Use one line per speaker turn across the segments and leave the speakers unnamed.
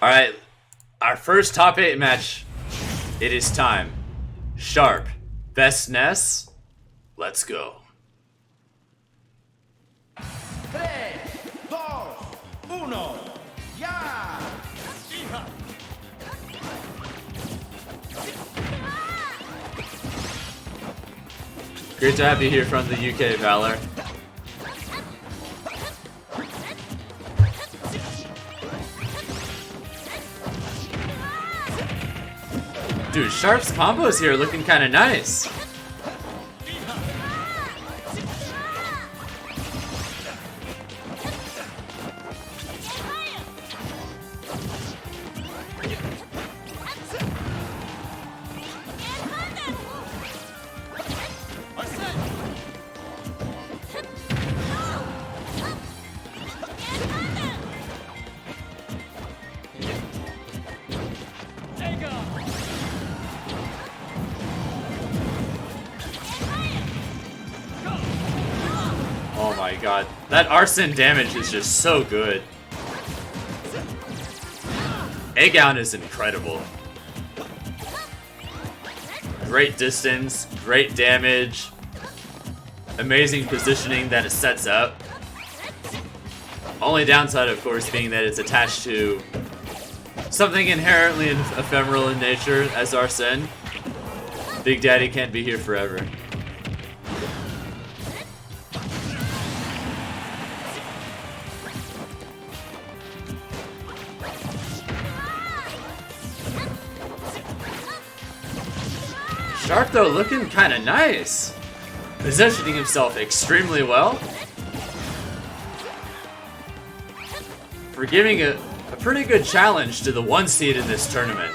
Alright, our first top 8 match. It is time. Sharp. BestNess. Let's go.
3, 2, 1, ya!
Great to have you here from the UK, Valor. Dude, Sharp's combos here are looking kind of nice. Oh my god, that arson damage is just so good. A-Gown is incredible. Great distance, great damage, amazing positioning that it sets up. Only downside, of course, being that it's attached to something inherently ephemeral in nature, as Arsene. Big Daddy can't be here forever. Sharp, though, looking kind of nice. Positioning himself extremely well. For giving a pretty good challenge to the 1 seed in this tournament.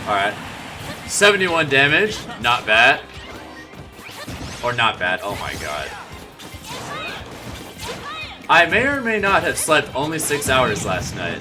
Alright. 71 damage. Not bad. Or not bad. Oh my god. I may or may not have slept only 6 hours last night.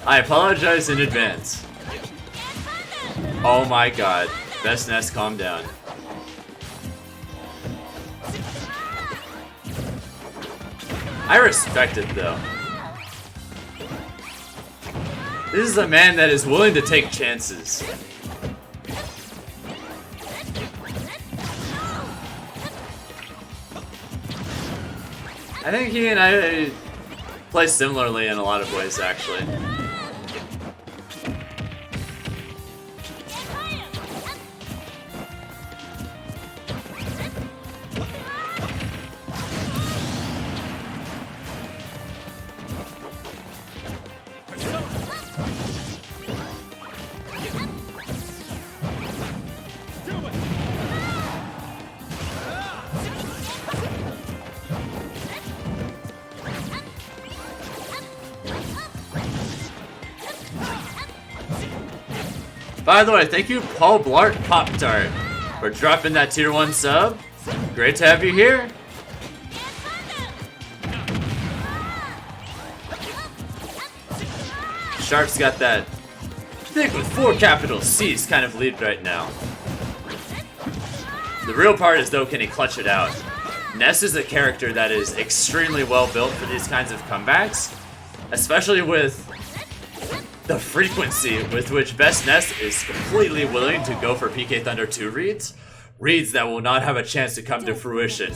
I apologize in advance. Oh my god. BestNess, calm down. I respect it though. This is a man that is willing to take chances. I think he and I play similarly in a lot of ways, actually. By the way, thank you, Paul Blart Pop-Tart, for dropping that tier 1 sub. Great to have you here. Sharp's got that thick with 4 capital C's kind of lead right now. The real part is, though, can he clutch it out? Ness is a character that is extremely well built for these kinds of comebacks, especially with the frequency with which BestNess is completely willing to go for PK Thunder 2 reads. Reads that will not have a chance to come to fruition.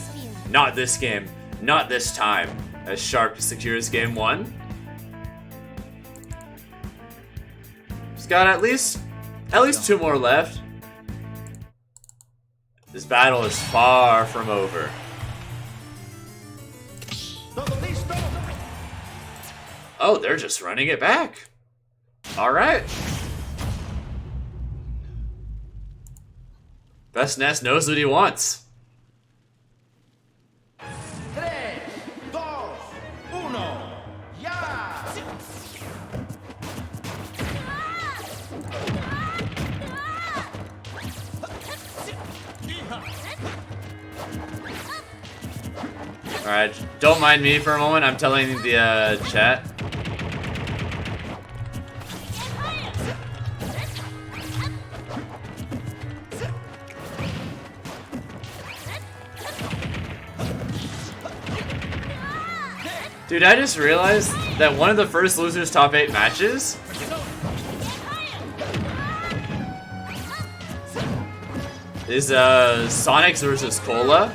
Not this game, not this time, as Sharp secures game 1. He's got at least 2 more left. This battle is far from over. Oh, they're just running it back. Alright. BestNess knows what he wants.
3, 2, 1, ya!
Alright, don't mind me for a moment, I'm telling the chat. Dude, I just realized that one of the first losers top 8 matches is Sonics versus Cola.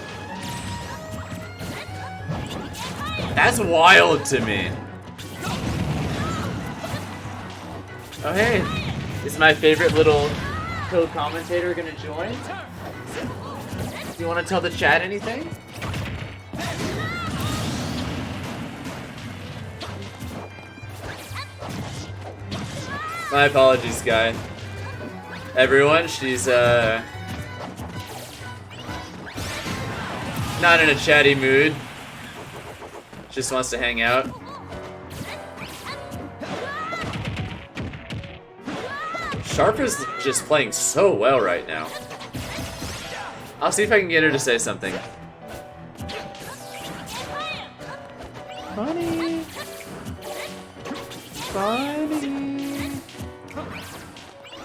That's wild to me. Oh hey, is my favorite little co-commentator gonna join? Do you want to tell the chat anything? My apologies, guy. Everyone, she's not in a chatty mood. Just wants to hang out. Sharp is just playing so well right now. I'll see if I can get her to say something. Funny. Funny.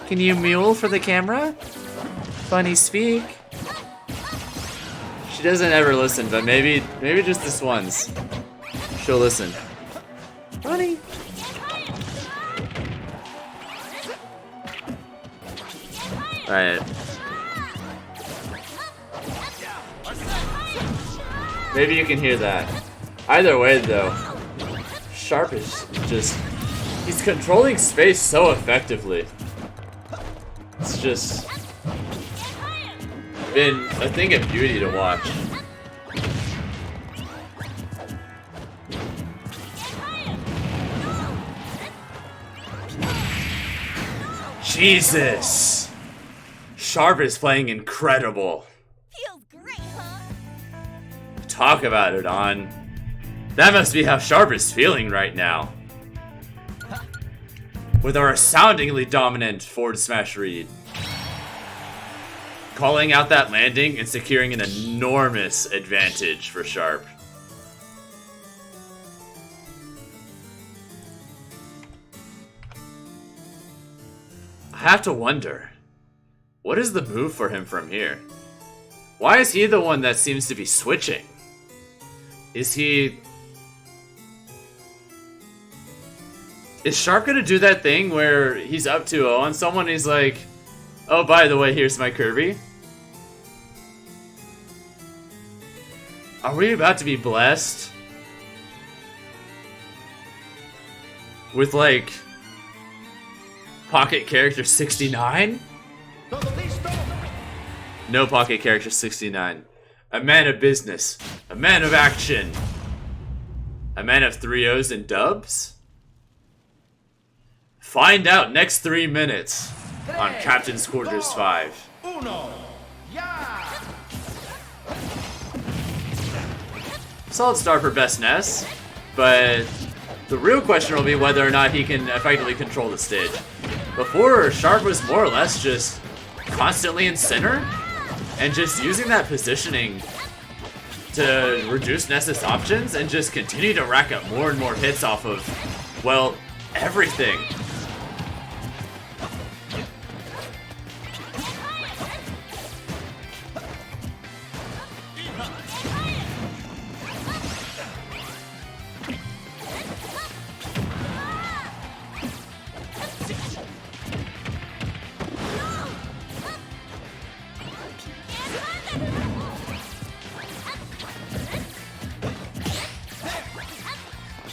Can you mule for the camera? Funny speak. She doesn't ever listen, but maybe just this once. She'll listen. Funny. Alright. Maybe you can hear that. Either way, though, Sharp is just... he's controlling space so effectively. It's just... been a thing of beauty to watch. Jesus! Sharp is playing incredible.
Feels great, huh?
Talk about it, On. That must be how Sharp is feeling right now. With our astoundingly dominant forward smash read. Calling out that landing and securing an enormous advantage for Sharp. I have to wonder, what is the move for him from here? Why is he the one that seems to be switching? Is Sharp gonna do that thing where he's up 2-0 on someone and he's like, oh, by the way, here's my Kirby? Are we about to be blessed with, like, Pocket Character 69? No Pocket Character 69. A man of business. A man of action. A man of 3-0s and dubs? Find out next 3 minutes on Captain's Quarters 5. Solid start for BestNess, but the real question will be whether or not he can effectively control the stage. Before, Sharp was more or less just constantly in center, and just using that positioning to reduce Ness's options and just continue to rack up more and more hits off of, well, everything.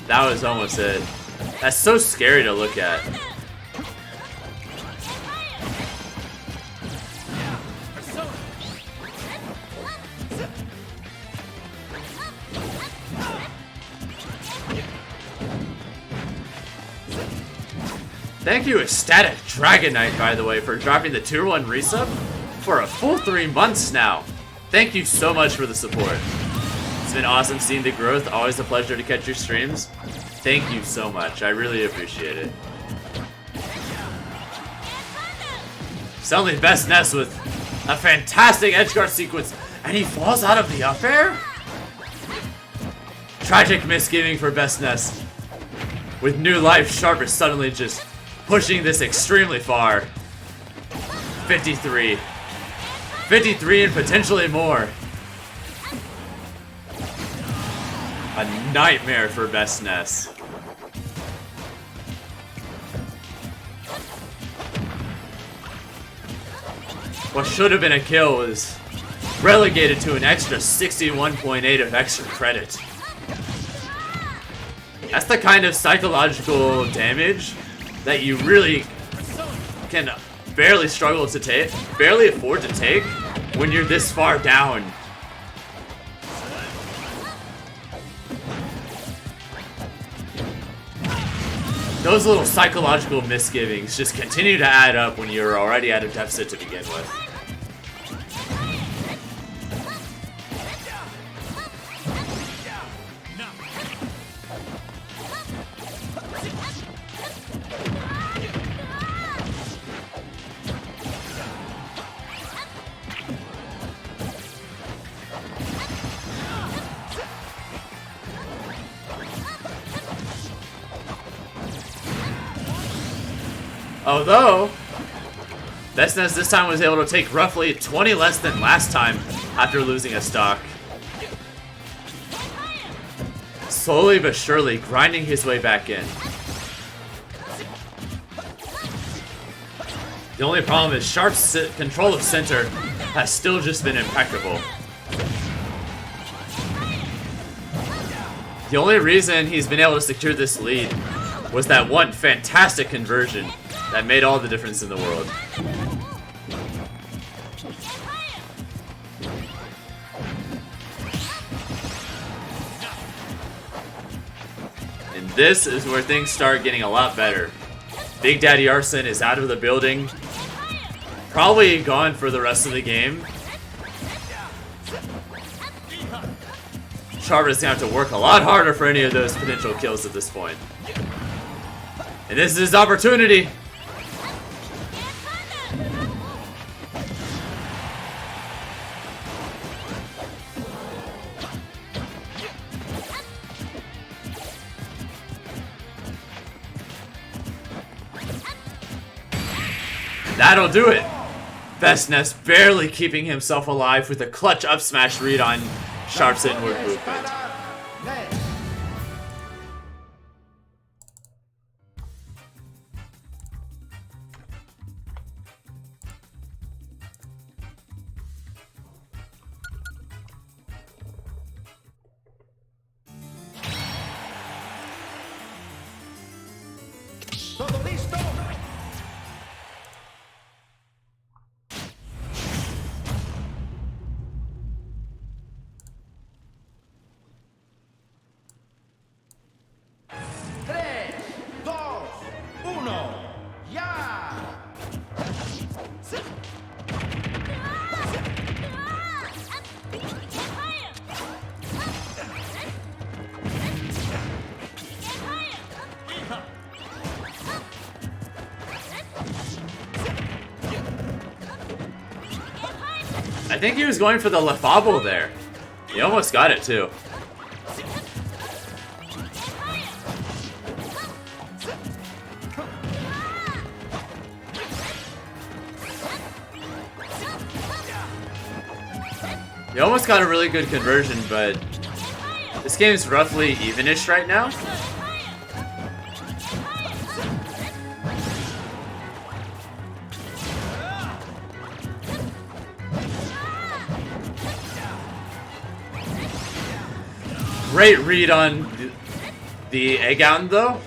That was almost it. That's so scary to look at. Thank you, Ecstatic Dragonite, by the way, for dropping the Tier 1 resub for a full 3 months now. Thank you so much for the support. It's been awesome seeing the growth. Always a pleasure to catch your streams. Thank you so much. I really appreciate it. Suddenly BestNess with a fantastic edgeguard sequence, and he falls out of the up air? Tragic misgiving for BestNess. With new life, Sharp is suddenly just pushing this extremely far. 53. 53 and potentially more. A nightmare for BestNess. What should have been a kill was relegated to an extra 61.8 of extra credit. That's the kind of psychological damage that you really can barely struggle to take, barely afford to take when you're this far down. Those little psychological misgivings just continue to add up when you're already at a deficit to begin with. Although, BestNess this time was able to take roughly 20 less than last time after losing a stock. Slowly but surely grinding his way back in. The only problem is Sharp's control of center has still just been impeccable. The only reason he's been able to secure this lead was that one fantastic conversion that made all the difference in the world. And this is where things start getting a lot better. Big Daddy Arsene is out of the building. Probably gone for the rest of the game. Sharp is going to have to work a lot harder for any of those potential kills at this point. And this is his opportunity. That'll do it. BestNess barely keeping himself alive with a clutch up smash read on Sharp's inward movement.
Ness. Todo listo. Tres, dos, uno, ya.
I think he was going for the Lefable there. He almost got it too. He almost got a really good conversion, but this game's roughly evenish right now. Great read on the egg out though.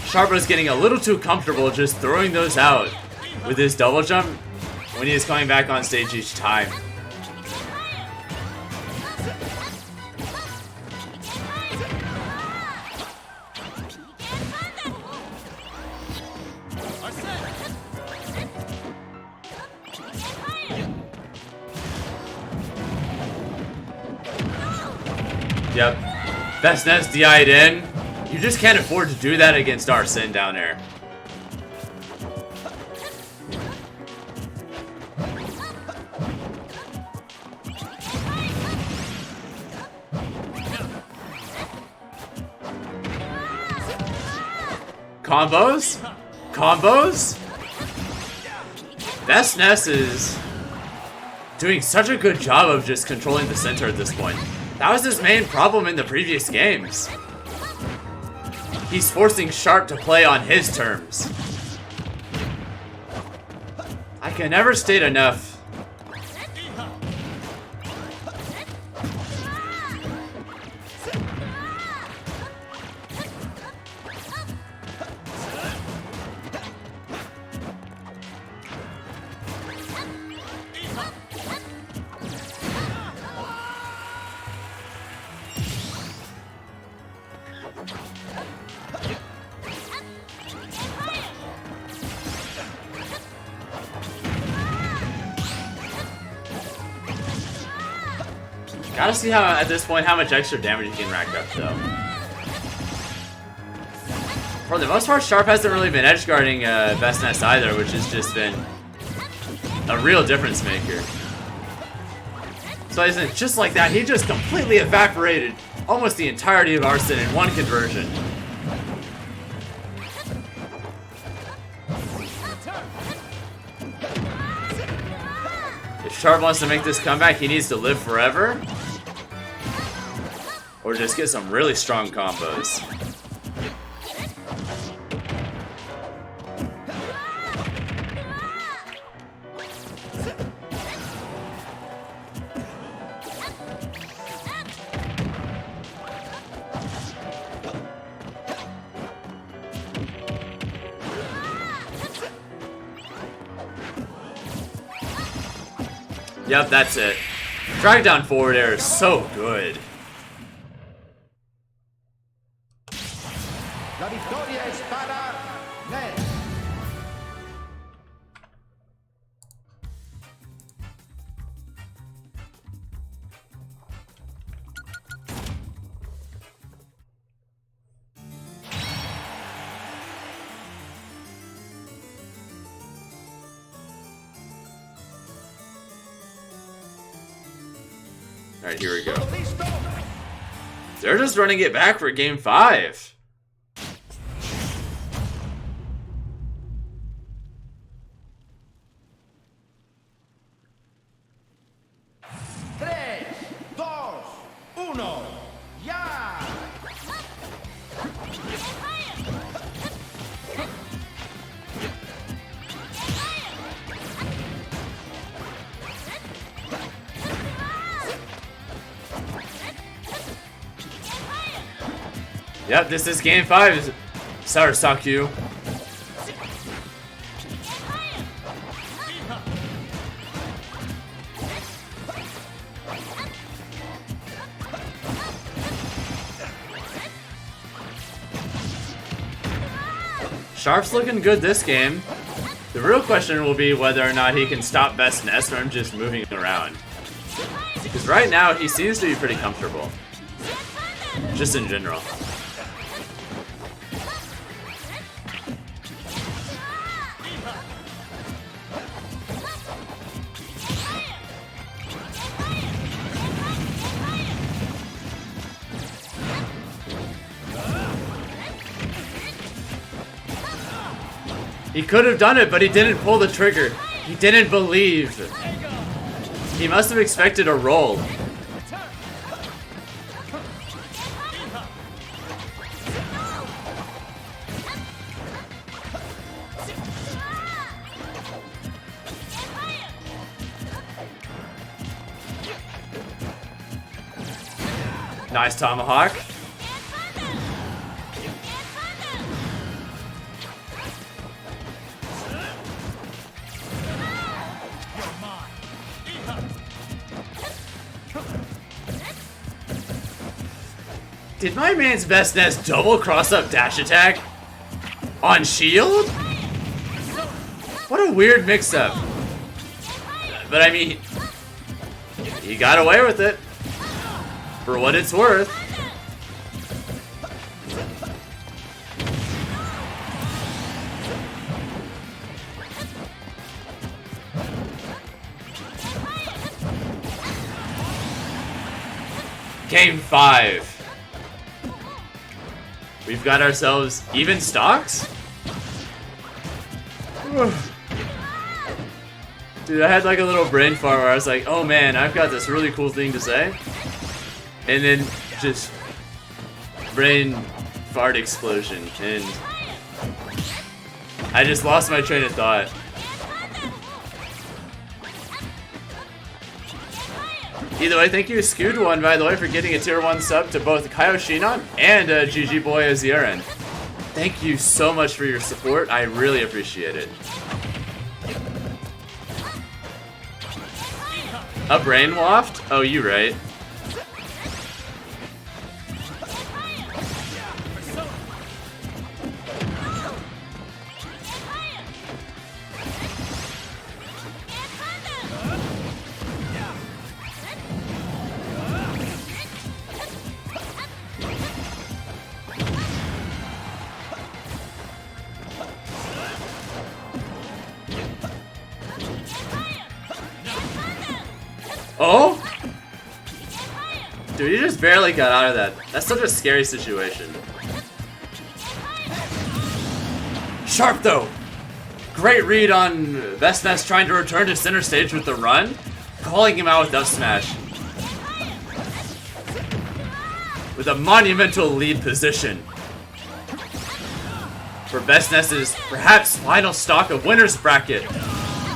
Sharp was getting a little too comfortable just throwing those out with his double jump when he is coming back on stage each time. Yep. BestNess DI'd in. You just can't afford to do that against Arsene down there. Combos? Combos? BestNess is doing such a good job of just controlling the center at this point. That was his main problem in the previous games. He's forcing Sharp to play on his terms. I can never state enough. Gotta see how, at this point, how much extra damage you can rack up, though. For the most part, Sharp hasn't really been edge guarding BestNess either, which has just been a real difference maker. So isn't just like that, he just completely evaporated almost the entirety of Arsene in one conversion. If Sharp wants to make this comeback, he needs to live forever. Or just get some really strong combos. Yep, that's it. Drag down forward air is so good.
La victoria es para Ness.
Alright, here we go. They're just running it back for game 5.
Tres, dos, uno, ya.
Yep, this is game 5. Sarasakyu. Sharp's looking good this game. The real question will be whether or not he can stop BestNess from just moving around. Because right now, he seems to be pretty comfortable. Just in general. He could have done it, but he didn't pull the trigger. He didn't believe. He must have expected a roll. Nice tomahawk. Did my man's BestNess double cross-up dash attack? On shield? What a weird mix-up. But I mean, he got away with it. For what it's worth. Game 5. We've got ourselves even stocks? Dude, I had like a little brain fart where I was like, oh man, I've got this really cool thing to say. And then just brain fart explosion, and I just lost my train of thought. Either way, thank you, Skewed1, by the way, for getting a tier 1 sub to both Kaioshinon and GG Boy Aziren. Thank you so much for your support. I really appreciate it. A brain waft? Oh, you right. Oh? Dude, he just barely got out of that. That's such a scary situation. Sharp though! Great read on BestNess trying to return to center stage with the run, calling him out with up smash. With a monumental lead position. For BestNess's perhaps final stock of winner's bracket.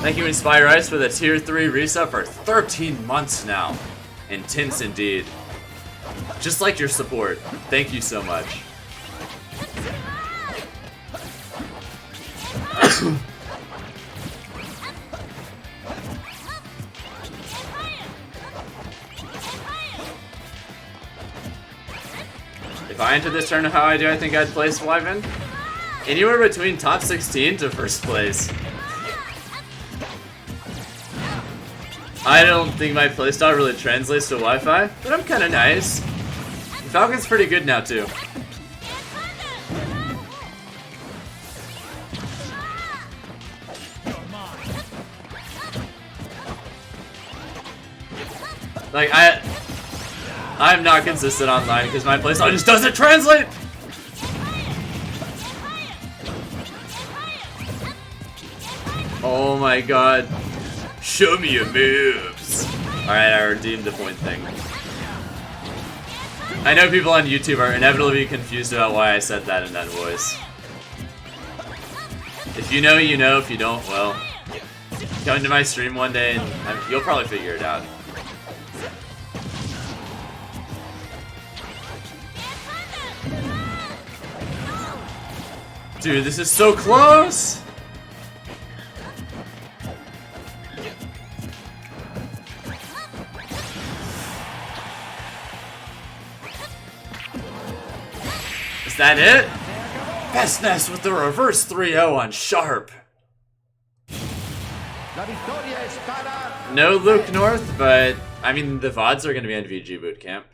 Thank you, Inspire Ice, for the tier 3 reset for 13 months now. Intense indeed. Just like your support. Thank you so much. If I entered this tournament how I do, I think I'd place Wyvern. Anywhere between top 16 to first place. I don't think my playstyle really translates to Wi-Fi, but I'm kinda nice. Falcon's pretty good now too. Like, I'm not consistent online because my playstyle just doesn't translate! Oh my god. Show me your moves! Alright, I redeemed the point thing. I know people on YouTube are inevitably confused about why I said that in that voice. If you know, you know. If you don't, well, come to my stream one day and you'll probably figure it out. Dude, this is so close! Is that it? BestNess with the reverse 3-0 on Sharp. No Luke North, but I mean the VODs are going to be on VGBootCamp.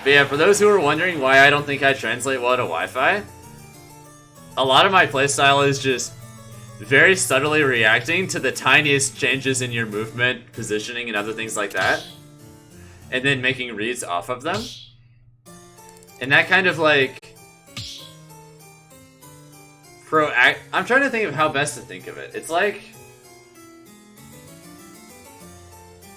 But yeah, for those who are wondering why I don't think I translate well to Wi-Fi, a lot of my playstyle is just very subtly reacting to the tiniest changes in your movement, positioning, and other things like that, and then making reads off of them. And that kind of like I'm trying to think of how best to think of it. It's like